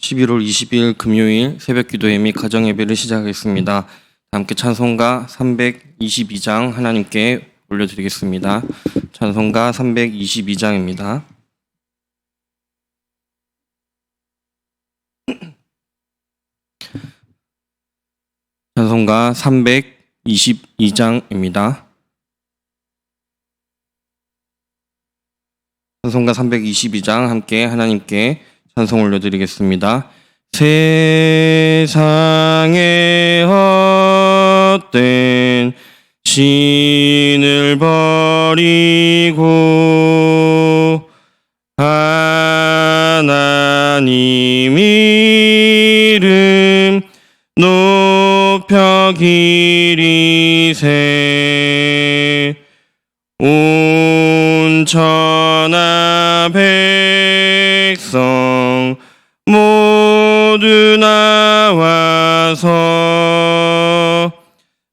11월 20일 금요일 새벽기도회 및 가정예배를 시작하겠습니다. 함께 찬송가 322장 하나님께 올려드리겠습니다. 찬송가 322장입니다. 찬송가 322장입니다. 찬송가 322장 함께 하나님께 찬송 올려드리겠습니다. 세상에 헛된 신을 버리고 하나님 이름 높여 기리세 온 천하 백성 모두 나와서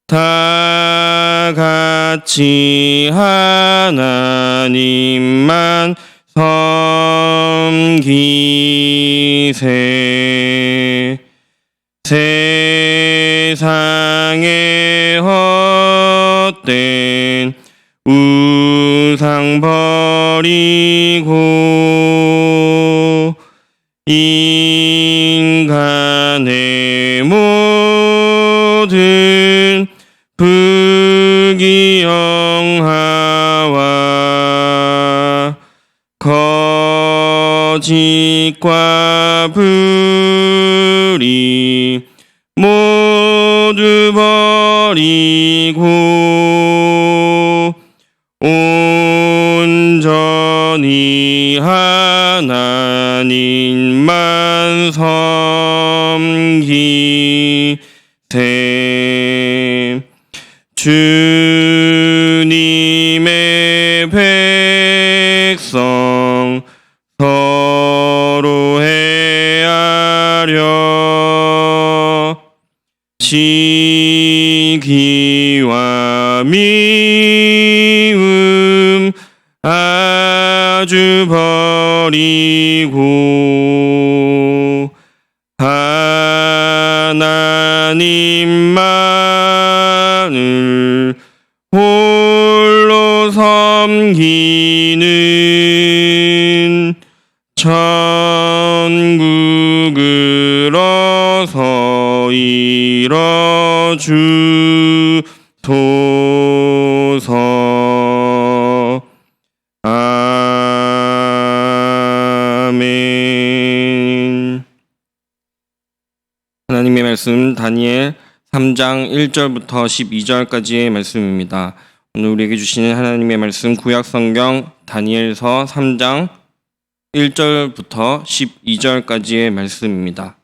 다 같이 하나님만 섬기세 세상에 헛된 우상 버리고 인간의 모든 부귀영화와 거짓과 불의 모두 버리고 온전히 하나님만 섬기세 주님의 백성 서로 헤아려 시기와 미움 아주 버리고 하나님만을 홀로 섬기는 천국을 어서 이뤄주소서. 아멘. 하나님의 말씀 다니엘 3장 1절부터 12절까지의 말씀입니다. 오늘 우리에게 주시는 하나님의 말씀 구약성경 다니엘서 3장 1절부터 12절까지의 말씀입니다.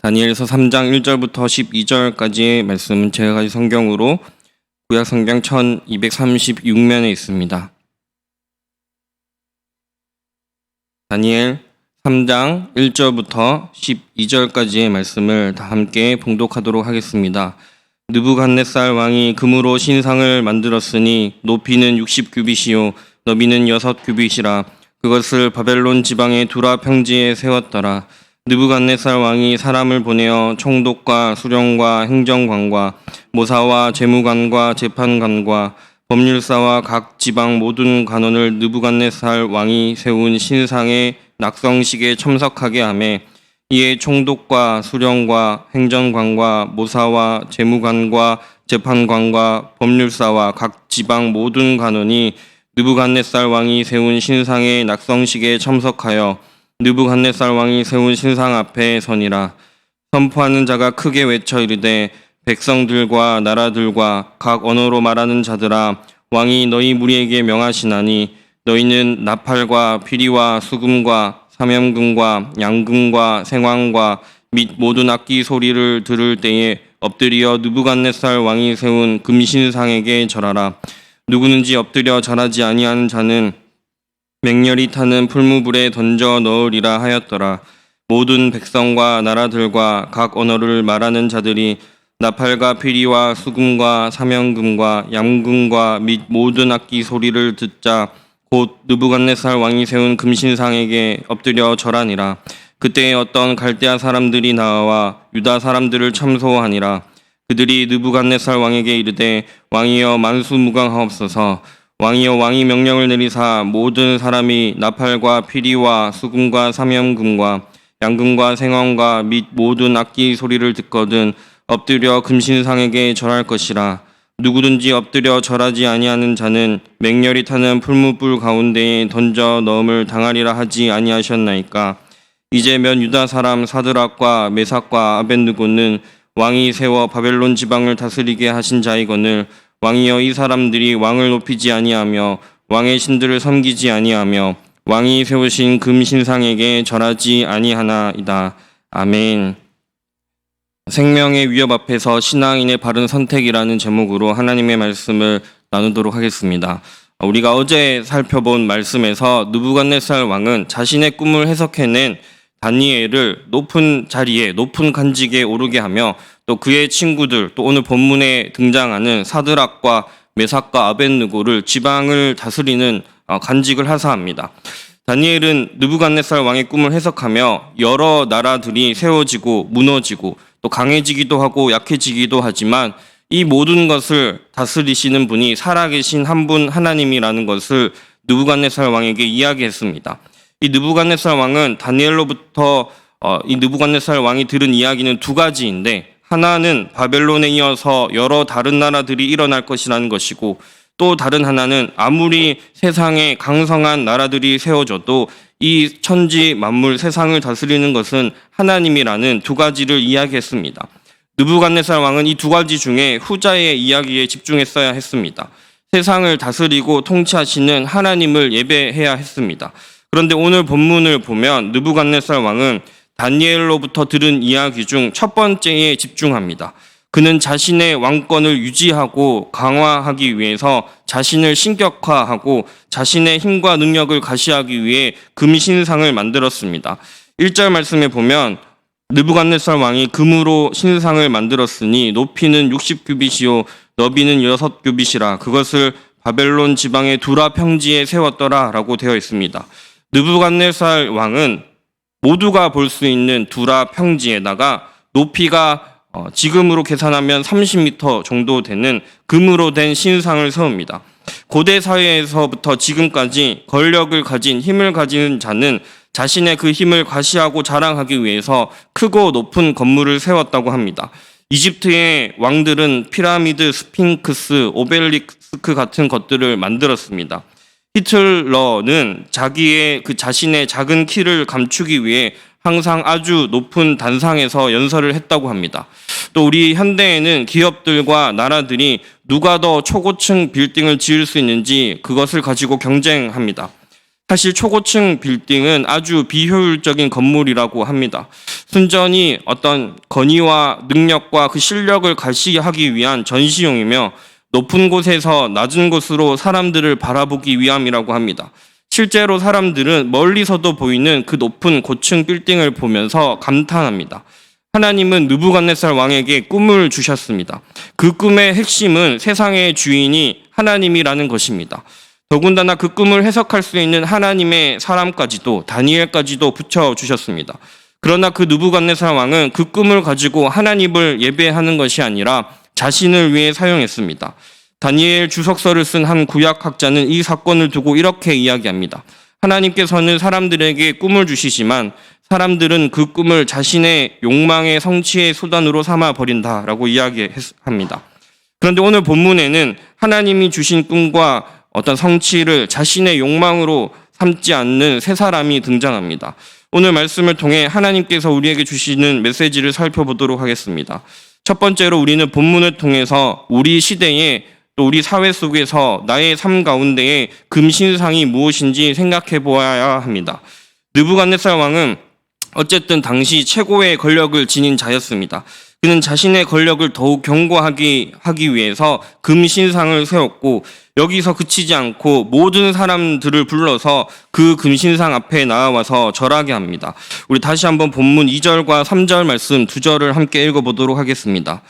다니엘서 3장 1절부터 12절까지의 말씀은 제가 가진 성경으로 구약성경 1236면에 있습니다. 다니엘 3장 1절부터 12절까지의 말씀을 다 함께 봉독하도록 하겠습니다. 느부갓네살 왕이 금으로 신상을 만들었으니 높이는 60규빗이요 너비는 6규빗이라 그것을 바벨론 지방의 두라 평지에 세웠더라. 느부갓네살 왕이 사람을 보내어 총독과 수령과 행정관과 모사와 재무관과 재판관과 법률사와 각 지방 모든 관원을 느부갓네살 왕이 세운 신상의 낙성식에 참석하게 하며 이에 총독과 수령과 행정관과 모사와 재무관과 재판관과 법률사와 각 지방 모든 관원이 느부갓네살 왕이 세운 신상의 낙성식에 참석하여 느부갓네살 왕이 세운 신상 앞에 서니라. 선포하는 자가 크게 외쳐 이르되 백성들과 나라들과 각 언어로 말하는 자들아 왕이 너희 무리에게 명하시나니 너희는 나팔과 피리와 수금과 사면금과 양금과 생황과 및 모든 악기 소리를 들을 때에 엎드려 느부갓네살 왕이 세운 금신상에게 절하라. 누구는지 엎드려 절하지 아니하는 자는 맹렬히 타는 풀무불에 던져 넣으리라 하였더라. 모든 백성과 나라들과 각 언어를 말하는 자들이 나팔과 피리와 수금과 사명금과 양금과 및 모든 악기 소리를 듣자 곧 느부갓네살 왕이 세운 금신상에게 엎드려 절하니라. 그때에 어떤 갈대아 사람들이 나와 유다 사람들을 참소하니라. 그들이 느부갓네살 왕에게 이르되 왕이여 만수무강하옵소서. 왕이여 왕이 명령을 내리사 모든 사람이 나팔과 피리와 수금과 사명금과 양금과 생황과 및 모든 악기 소리를 듣거든 엎드려 금신상에게 절할 것이라. 누구든지 엎드려 절하지 아니하는 자는 맹렬히 타는 풀무불 가운데에 던져 넣음을 당하리라 하지 아니하셨나이까. 이제 몇 유다 사람 사드락과 메삭과 아벳느고는 왕이 세워 바벨론 지방을 다스리게 하신 자이거늘 왕이여 이 사람들이 왕을 높이지 아니하며 왕의 신들을 섬기지 아니하며 왕이 세우신 금신상에게 절하지 아니하나이다. 아멘. 생명의 위협 앞에서 신앙인의 바른 선택이라는 제목으로 하나님의 말씀을 나누도록 하겠습니다. 우리가 어제 살펴본 말씀에서 느부갓네살 왕은 자신의 꿈을 해석해낸 다니엘을 높은 자리에 높은 간직에 오르게 하며 또 그의 친구들 또 오늘 본문에 등장하는 사드락과 메삭과 아벳느고를 지방을 다스리는 간직을 하사합니다. 다니엘은 느부갓네살 왕의 꿈을 해석하며 여러 나라들이 세워지고 무너지고 또 강해지기도 하고 약해지기도 하지만 이 모든 것을 다스리시는 분이 살아계신 한 분 하나님이라는 것을 느부갓네살 왕에게 이야기했습니다. 이 느부갓네살 왕은 다니엘로부터 이 느부갓네살 왕이 들은 이야기는 두 가지인데 하나는 바벨론에 이어서 여러 다른 나라들이 일어날 것이라는 것이고 또 다른 하나는 아무리 세상에 강성한 나라들이 세워져도 이 천지 만물 세상을 다스리는 것은 하나님이라는 두 가지를 이야기했습니다. 느부갓네살 왕은 이 두 가지 중에 후자의 이야기에 집중했어야 했습니다. 세상을 다스리고 통치하시는 하나님을 예배해야 했습니다. 그런데 오늘 본문을 보면 느부갓네살 왕은 다니엘로부터 들은 이야기 중 첫 번째에 집중합니다. 그는 자신의 왕권을 유지하고 강화하기 위해서 자신을 신격화하고 자신의 힘과 능력을 가시하기 위해 금신상을 만들었습니다. 1절 말씀에 보면 느부갓네살 왕이 금으로 신상을 만들었으니 높이는 60규빗이요 너비는 6규빗이라 그것을 바벨론 지방의 두라 평지에 세웠더라 라고 되어 있습니다. 느부갓네살 왕은 모두가 볼 수 있는 두라 평지에다가 높이가 지금으로 계산하면 30m 정도 되는 금으로 된 신상을 세웁니다. 고대 사회에서부터 지금까지 권력을 가진 힘을 가진 자는 자신의 그 힘을 과시하고 자랑하기 위해서 크고 높은 건물을 세웠다고 합니다. 이집트의 왕들은 피라미드, 스핑크스, 오벨리스크 같은 것들을 만들었습니다. 히틀러는 자기의 그 자신의 작은 키를 감추기 위해 항상 아주 높은 단상에서 연설을 했다고 합니다. 또 우리 현대에는 기업들과 나라들이 누가 더 초고층 빌딩을 지을 수 있는지 그것을 가지고 경쟁합니다. 사실 초고층 빌딩은 아주 비효율적인 건물이라고 합니다. 순전히 어떤 권위와 능력과 그 실력을 가시하기 위한 전시용이며 높은 곳에서 낮은 곳으로 사람들을 바라보기 위함이라고 합니다. 실제로 사람들은 멀리서도 보이는 그 높은 고층 빌딩을 보면서 감탄합니다. 하나님은 느부갓네살 왕에게 꿈을 주셨습니다. 그 꿈의 핵심은 세상의 주인이 하나님이라는 것입니다. 더군다나 그 꿈을 해석할 수 있는 하나님의 사람까지도 다니엘까지도 붙여주셨습니다. 그러나 그 느부갓네살 왕은 그 꿈을 가지고 하나님을 예배하는 것이 아니라 자신을 위해 사용했습니다. 다니엘 주석서를 쓴 한 구약학자는 이 사건을 두고 이렇게 이야기합니다. 하나님께서는 사람들에게 꿈을 주시지만 사람들은 그 꿈을 자신의 욕망의 성취의 수단으로 삼아 버린다라고 이야기합니다. 그런데 오늘 본문에는 하나님이 주신 꿈과 어떤 성취를 자신의 욕망으로 삼지 않는 세 사람이 등장합니다. 오늘 말씀을 통해 하나님께서 우리에게 주시는 메시지를 살펴보도록 하겠습니다. 첫 번째로 우리는 본문을 통해서 우리 시대에 또 우리 사회 속에서 나의 삶 가운데에 금신상이 무엇인지 생각해 보아야 합니다. 느부갓네살 왕은 어쨌든 당시 최고의 권력을 지닌 자였습니다. 그는 자신의 권력을 더욱 견고하게 하기 위해서 금신상을 세웠고 여기서 그치지 않고 모든 사람들을 불러서 그 금신상 앞에 나와서 절하게 합니다. 우리 다시 한번 본문 2절과 3절 말씀 두 절을 함께 읽어보도록 하겠습니다.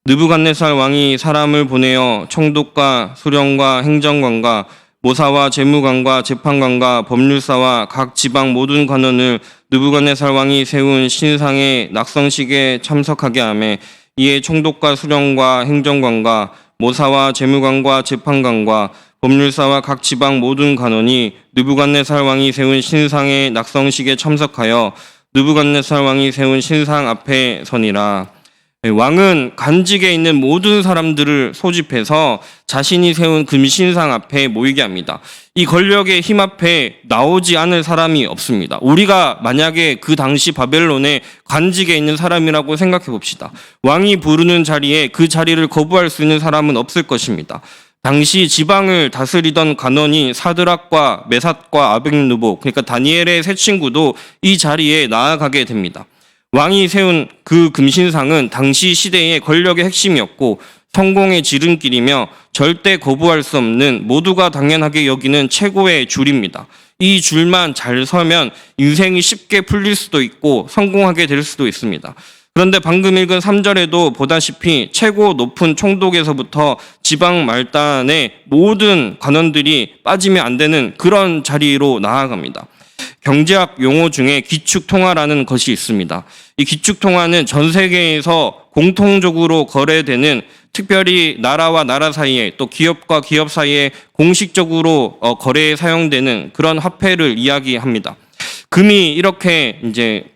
느부갓네살 왕이 사람을 보내어 총독과 수령과 행정관과 모사와 재무관과 재판관과 법률사와 각 지방 모든 관원을 느부갓네살 왕이 세운 신상의 낙성식에 참석하게 하며 이에 총독과 수령과 행정관과 모사와 재무관과 재판관과 법률사와 각 지방 모든 관원이 느부갓네살 왕이 세운 신상의 낙성식에 참석하여 느부갓네살 왕이 세운 신상 앞에 서니라. 왕은 관직에 있는 모든 사람들을 소집해서 자신이 세운 금신상 앞에 모이게 합니다. 이 권력의 힘 앞에 나오지 않을 사람이 없습니다. 우리가 만약에 그 당시 바벨론의 관직에 있는 사람이라고 생각해 봅시다. 왕이 부르는 자리에 그 자리를 거부할 수 있는 사람은 없을 것입니다. 당시 지방을 다스리던 관원인 사드락과 메삭과 아벳느고, 그러니까 다니엘의 세 친구도 이 자리에 나아가게 됩니다. 왕이 세운 그 금신상은 당시 시대의 권력의 핵심이었고 성공의 지름길이며 절대 거부할 수 없는, 모두가 당연하게 여기는 최고의 줄입니다. 이 줄만 잘 서면 인생이 쉽게 풀릴 수도 있고 성공하게 될 수도 있습니다. 그런데 방금 읽은 3절에도 보다시피 최고 높은 총독에서부터 지방 말단의 모든 관원들이 빠지면 안 되는 그런 자리로 나아갑니다. 경제학 용어 중에 기축통화라는 것이 있습니다. 이 기축통화는 전 세계에서 공통적으로 거래되는, 특별히 나라와 나라 사이에 또 기업과 기업 사이에 공식적으로 거래에 사용되는 그런 화폐를 이야기합니다. 금이 이렇게 이제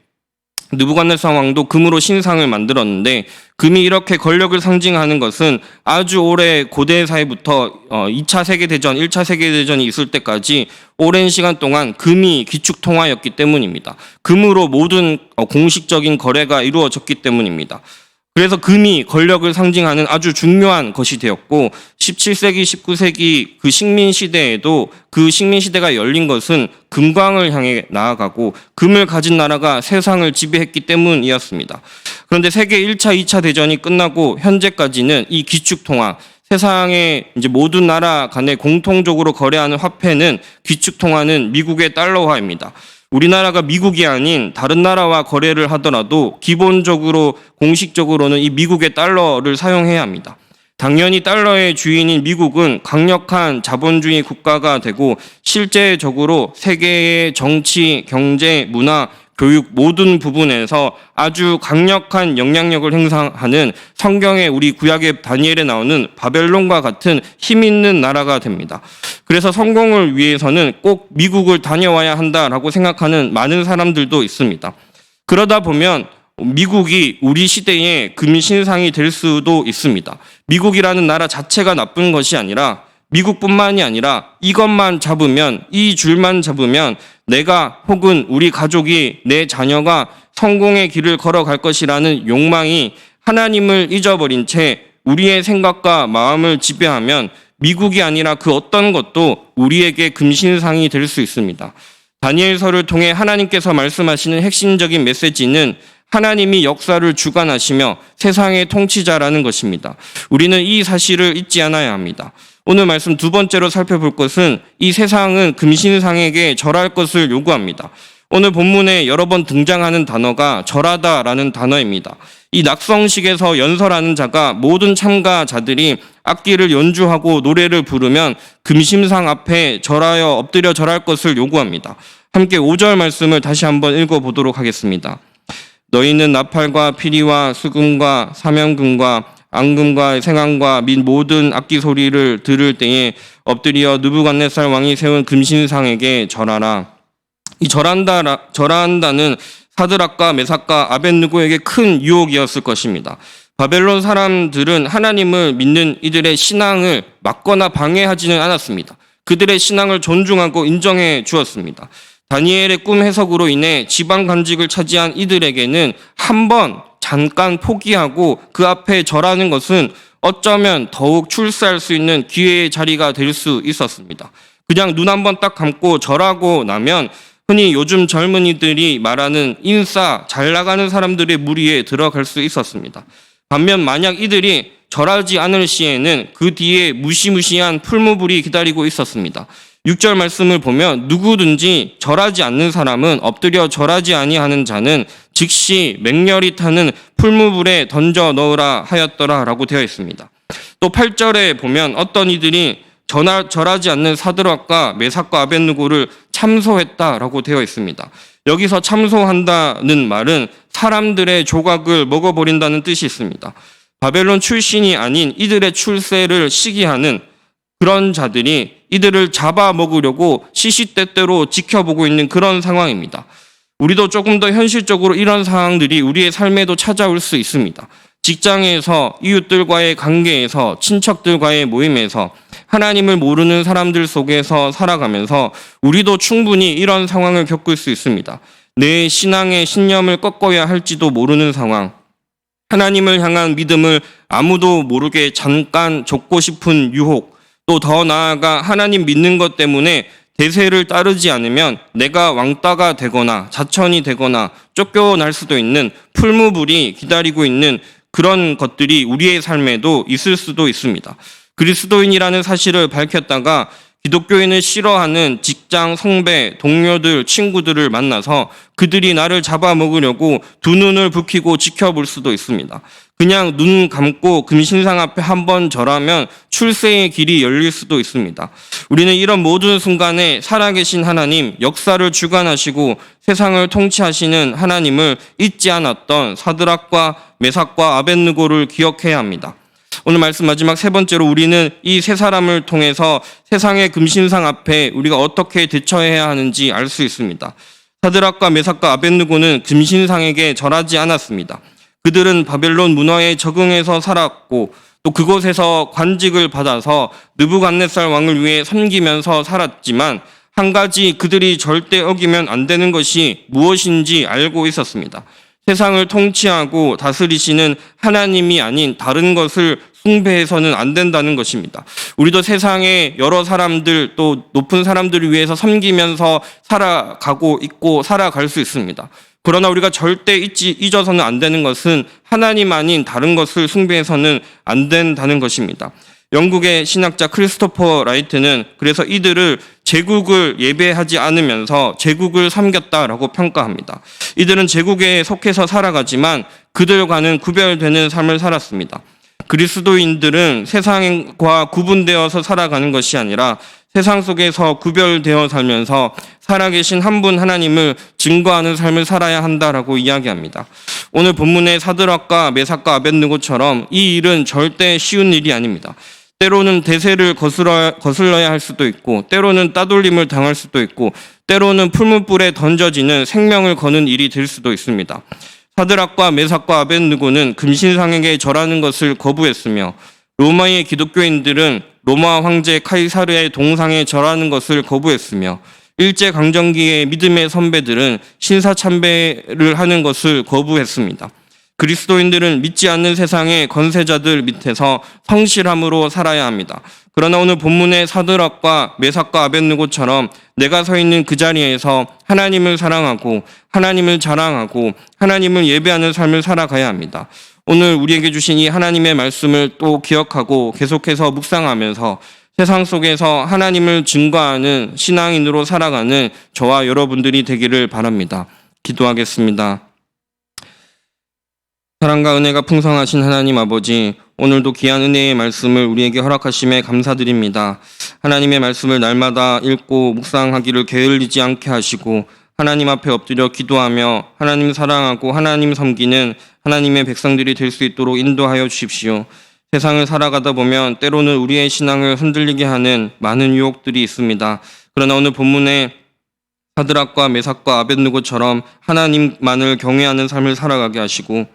느부갓네살 왕도 금으로 신상을 만들었는데, 금이 이렇게 권력을 상징하는 것은 아주 오래 고대 사회부터 2차 세계대전, 1차 세계대전이 있을 때까지 오랜 시간 동안 금이 기축통화였기 때문입니다. 금으로 모든 공식적인 거래가 이루어졌기 때문입니다. 그래서 금이 권력을 상징하는 아주 중요한 것이 되었고, 17세기, 19세기 그 식민시대에도 그 식민시대가 열린 것은 금광을 향해 나아가고 금을 가진 나라가 세상을 지배했기 때문이었습니다. 그런데 세계 1차, 2차 대전이 끝나고 현재까지는 이 기축통화, 세상의 이제 모든 나라 간에 공통적으로 거래하는 화폐는, 기축통화는 미국의 달러화입니다. 우리나라가 미국이 아닌 다른 나라와 거래를 하더라도 기본적으로 공식적으로는 이 미국의 달러를 사용해야 합니다. 당연히 달러의 주인인 미국은 강력한 자본주의 국가가 되고 실제적으로 세계의 정치, 경제, 문화, 교육 모든 부분에서 아주 강력한 영향력을 행사하는, 성경에 우리 구약의 다니엘에 나오는 바벨론과 같은 힘 있는 나라가 됩니다. 그래서 성공을 위해서는 꼭 미국을 다녀와야 한다라고 생각하는 많은 사람들도 있습니다. 그러다 보면 미국이 우리 시대의 금신상이 될 수도 있습니다. 미국이라는 나라 자체가 나쁜 것이 아니라, 미국뿐만이 아니라 이것만 잡으면, 이 줄만 잡으면 내가 혹은 우리 가족이, 내 자녀가 성공의 길을 걸어갈 것이라는 욕망이 하나님을 잊어버린 채 우리의 생각과 마음을 지배하면 미국이 아니라 그 어떤 것도 우리에게 금신상이 될 수 있습니다. 다니엘서를 통해 하나님께서 말씀하시는 핵심적인 메시지는 하나님이 역사를 주관하시며 세상의 통치자라는 것입니다. 우리는 이 사실을 잊지 않아야 합니다. 오늘 말씀 두 번째로 살펴볼 것은 이 세상은 금신상에게 절할 것을 요구합니다. 오늘 본문에 여러 번 등장하는 단어가 절하다라는 단어입니다. 이 낙성식에서 연설하는 자가 모든 참가자들이 악기를 연주하고 노래를 부르면 금신상 앞에 절하여 엎드려 절할 것을 요구합니다. 함께 5절 말씀을 다시 한번 읽어보도록 하겠습니다. 너희는 나팔과 피리와 수금과 사면금과 앙금과 생황과 및 모든 악기 소리를 들을 때에 엎드려 느부갓네살 왕이 세운 금신상에게 절하라. 이 절한다는 사드락과 메삭과 아벳느고에게 큰 유혹이었을 것입니다. 바벨론 사람들은 하나님을 믿는 이들의 신앙을 막거나 방해하지는 않았습니다. 그들의 신앙을 존중하고 인정해 주었습니다. 다니엘의 꿈 해석으로 인해 지방 관직을 차지한 이들에게는 한번 잠깐 포기하고 그 앞에 절하는 것은 어쩌면 더욱 출세할 수 있는 기회의 자리가 될 수 있었습니다. 그냥 눈 한번 딱 감고 절하고 나면 흔히 요즘 젊은이들이 말하는 인싸, 잘 나가는 사람들의 무리에 들어갈 수 있었습니다. 반면 만약 이들이 절하지 않을 시에는 그 뒤에 무시무시한 풀무불이 기다리고 있었습니다. 6절 말씀을 보면 누구든지 절하지 않는 사람은, 엎드려 절하지 아니하는 자는 즉시 맹렬히 타는 풀무불에 던져 넣으라 하였더라라고 되어 있습니다. 또 8절에 보면 어떤 이들이 절하지 않는 사드락과 메삭과 아벳느고를 참소했다라고 되어 있습니다. 여기서 참소한다는 말은 사람들의 조각을 먹어버린다는 뜻이 있습니다. 바벨론 출신이 아닌 이들의 출세를 시기하는 그런 자들이 이들을 잡아먹으려고 시시때때로 지켜보고 있는 그런 상황입니다. 우리도 조금 더 현실적으로 이런 상황들이 우리의 삶에도 찾아올 수 있습니다. 직장에서, 이웃들과의 관계에서, 친척들과의 모임에서, 하나님을 모르는 사람들 속에서 살아가면서 우리도 충분히 이런 상황을 겪을 수 있습니다. 내 신앙의 신념을 꺾어야 할지도 모르는 상황, 하나님을 향한 믿음을 아무도 모르게 잠깐 좇고 싶은 유혹, 또 더 나아가 하나님 믿는 것 때문에 대세를 따르지 않으면 내가 왕따가 되거나 자천이 되거나 쫓겨날 수도 있는 풀무불이 기다리고 있는 그런 것들이 우리의 삶에도 있을 수도 있습니다. 그리스도인이라는 사실을 밝혔다가 기독교인을 싫어하는 직장, 성배, 동료들, 친구들을 만나서 그들이 나를 잡아먹으려고 두 눈을 붉히고 지켜볼 수도 있습니다. 그냥 눈 감고 금신상 앞에 한번 절하면 출세의 길이 열릴 수도 있습니다. 우리는 이런 모든 순간에 살아계신 하나님, 역사를 주관하시고 세상을 통치하시는 하나님을 잊지 않았던 사드락과 메삭과 아벳느고를 기억해야 합니다. 오늘 말씀 마지막 세 번째로 우리는 이 세 사람을 통해서 세상의 금신상 앞에 우리가 어떻게 대처해야 하는지 알 수 있습니다. 사드락과 메삭과 아벳느고는 금신상에게 절하지 않았습니다. 그들은 바벨론 문화에 적응해서 살았고 또 그곳에서 관직을 받아서 느부갓네살 왕을 위해 섬기면서 살았지만 한 가지 그들이 절대 어기면 안 되는 것이 무엇인지 알고 있었습니다. 세상을 통치하고 다스리시는 하나님이 아닌 다른 것을 숭배해서는 안 된다는 것입니다. 우리도 세상의 여러 사람들 또 높은 사람들을 위해서 섬기면서 살아가고 있고 살아갈 수 있습니다. 그러나 우리가 절대 잊어서는 안 되는 것은 하나님 아닌 다른 것을 숭배해서는 안 된다는 것입니다. 영국의 신학자 크리스토퍼 라이트는 그래서 이들을 제국을 예배하지 않으면서 제국을 섬겼다라고 평가합니다. 이들은 제국에 속해서 살아가지만 그들과는 구별되는 삶을 살았습니다. 그리스도인들은 세상과 구분되어서 살아가는 것이 아니라 세상 속에서 구별되어 살면서 살아계신 한 분 하나님을 증거하는 삶을 살아야 한다라고 이야기합니다. 오늘 본문의 사드락과 메삭과 아벳느고처럼 이 일은 절대 쉬운 일이 아닙니다. 때로는 대세를 거슬러야 할 수도 있고 때로는 따돌림을 당할 수도 있고 때로는 풀무불에 던져지는 생명을 거는 일이 될 수도 있습니다. 사드락과 메삭과 아벳느고는 금신상에게 절하는 것을 거부했으며 로마의 기독교인들은 로마 황제 카이사르의 동상에 절하는 것을 거부했으며 일제강점기의 믿음의 선배들은 신사참배를 하는 것을 거부했습니다. 그리스도인들은 믿지 않는 세상의 권세자들 밑에서 성실함으로 살아야 합니다. 그러나 오늘 본문의 사드락과 메삭과 아벳느고처럼 내가 서 있는 그 자리에서 하나님을 사랑하고 하나님을 자랑하고 하나님을 예배하는 삶을 살아가야 합니다. 오늘 우리에게 주신 이 하나님의 말씀을 또 기억하고 계속해서 묵상하면서 세상 속에서 하나님을 증거하는 신앙인으로 살아가는 저와 여러분들이 되기를 바랍니다. 기도하겠습니다. 사랑과 은혜가 풍성하신 하나님 아버지, 오늘도 귀한 은혜의 말씀을 우리에게 허락하심에 감사드립니다. 하나님의 말씀을 날마다 읽고 묵상하기를 게을리지 않게 하시고 하나님 앞에 엎드려 기도하며 하나님 사랑하고 하나님 섬기는 하나님의 백성들이 될 수 있도록 인도하여 주십시오. 세상을 살아가다 보면 때로는 우리의 신앙을 흔들리게 하는 많은 유혹들이 있습니다. 그러나 오늘 본문에 사드락과 메삭과 아벳느고처럼 하나님만을 경외하는 삶을 살아가게 하시고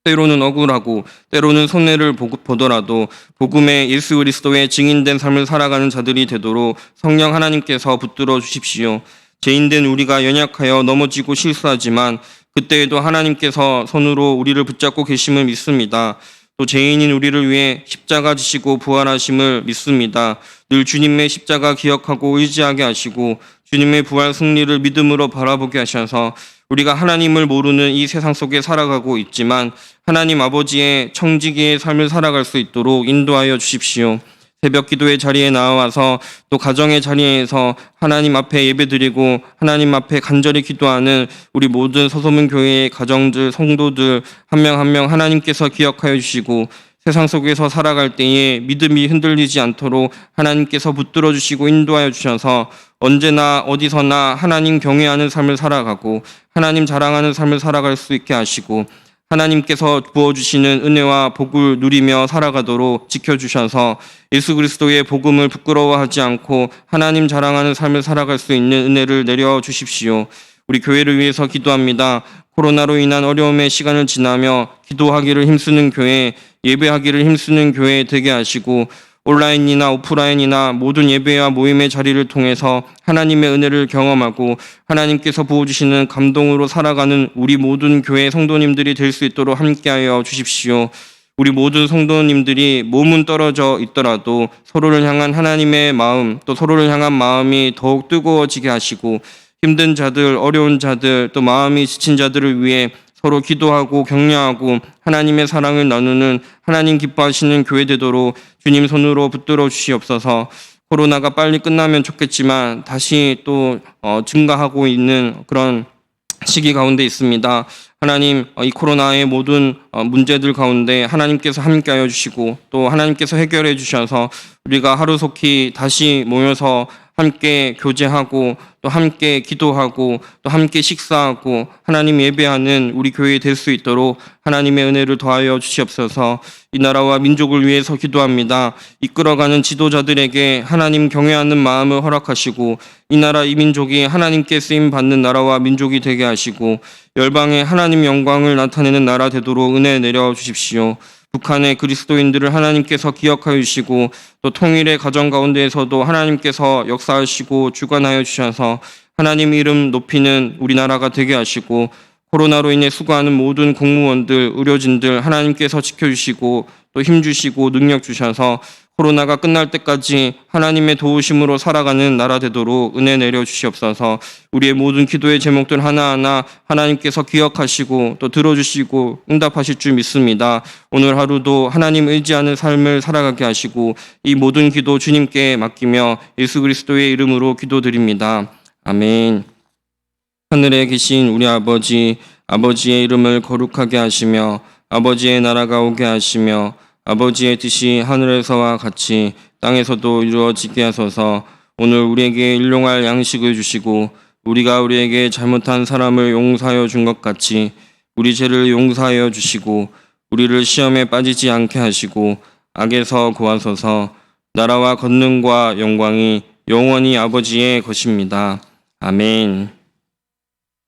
때로는 억울하고 때로는 손해를 보더라도 복음의 예수 그리스도의 증인된 삶을 살아가는 자들이 되도록 성령 하나님께서 붙들어 주십시오. 죄인된 우리가 연약하여 넘어지고 실수하지만 그때에도 하나님께서 손으로 우리를 붙잡고 계심을 믿습니다. 또 죄인인 우리를 위해 십자가 지시고 부활하심을 믿습니다. 늘 주님의 십자가 기억하고 의지하게 하시고 주님의 부활 승리를 믿음으로 바라보게 하셔서 우리가 하나님을 모르는 이 세상 속에 살아가고 있지만 하나님 아버지의 청지기의 삶을 살아갈 수 있도록 인도하여 주십시오. 새벽 기도의 자리에 나와서 또 가정의 자리에서 하나님 앞에 예배드리고 하나님 앞에 간절히 기도하는 우리 모든 서소문 교회의 가정들, 성도들 한 명 한 명 하나님께서 기억하여 주시고 세상 속에서 살아갈 때에 믿음이 흔들리지 않도록 하나님께서 붙들어 주시고 인도하여 주셔서 언제나 어디서나 하나님 경외하는 삶을 살아가고 하나님 자랑하는 삶을 살아갈 수 있게 하시고 하나님께서 부어주시는 은혜와 복을 누리며 살아가도록 지켜주셔서 예수 그리스도의 복음을 부끄러워하지 않고 하나님 자랑하는 삶을 살아갈 수 있는 은혜를 내려주십시오. 우리 교회를 위해서 기도합니다. 코로나로 인한 어려움의 시간을 지나며 기도하기를 힘쓰는 교회, 예배하기를 힘쓰는 교회 되게 하시고 온라인이나 오프라인이나 모든 예배와 모임의 자리를 통해서 하나님의 은혜를 경험하고 하나님께서 부어주시는 감동으로 살아가는 우리 모든 교회 성도님들이 될 수 있도록 함께하여 주십시오. 우리 모든 성도님들이 몸은 떨어져 있더라도 서로를 향한 하나님의 마음, 또 서로를 향한 마음이 더욱 뜨거워지게 하시고 힘든 자들, 어려운 자들, 또 마음이 지친 자들을 위해 서로 기도하고 격려하고 하나님의 사랑을 나누는 하나님 기뻐하시는 교회 되도록 주님 손으로 붙들어 주시옵소서. 코로나가 빨리 끝나면 좋겠지만 다시 또 증가하고 있는 그런 시기 가운데 있습니다. 하나님, 이 코로나의 모든 문제들 가운데 하나님께서 함께하여 주시고 또 하나님께서 해결해 주셔서 우리가 하루속히 다시 모여서 함께 교제하고 또 함께 기도하고 또 함께 식사하고 하나님 예배하는 우리 교회 될 수 있도록 하나님의 은혜를 더하여 주시옵소서. 이 나라와 민족을 위해서 기도합니다. 이끌어가는 지도자들에게 하나님 경외하는 마음을 허락하시고 이 나라 이 민족이 하나님께 쓰임 받는 나라와 민족이 되게 하시고 열방에 하나님 영광을 나타내는 나라 되도록 은혜 내려 주십시오. 북한의 그리스도인들을 하나님께서 기억하여 주시고 또 통일의 가정 가운데에서도 하나님께서 역사하시고 주관하여 주셔서 하나님 이름 높이는 우리나라가 되게 하시고 코로나로 인해 수고하는 모든 공무원들, 의료진들 하나님께서 지켜주시고 또 힘주시고 능력 주셔서 코로나가 끝날 때까지 하나님의 도우심으로 살아가는 나라 되도록 은혜 내려 주시옵소서. 우리의 모든 기도의 제목들 하나하나 하나님께서 기억하시고 또 들어주시고 응답하실 줄 믿습니다. 오늘 하루도 하나님 의지하는 삶을 살아가게 하시고 이 모든 기도 주님께 맡기며 예수 그리스도의 이름으로 기도드립니다. 아멘. 하늘에 계신 우리 아버지, 아버지의 이름을 거룩하게 하시며 아버지의 나라가 오게 하시며 아버지의 뜻이 하늘에서와 같이 땅에서도 이루어지게 하소서. 오늘 우리에게 일용할 양식을 주시고 우리가 우리에게 잘못한 사람을 용서하여 준 것 같이 우리 죄를 용서하여 주시고 우리를 시험에 빠지지 않게 하시고 악에서 구하소서. 나라와 권능과 영광이 영원히 아버지의 것입니다. 아멘.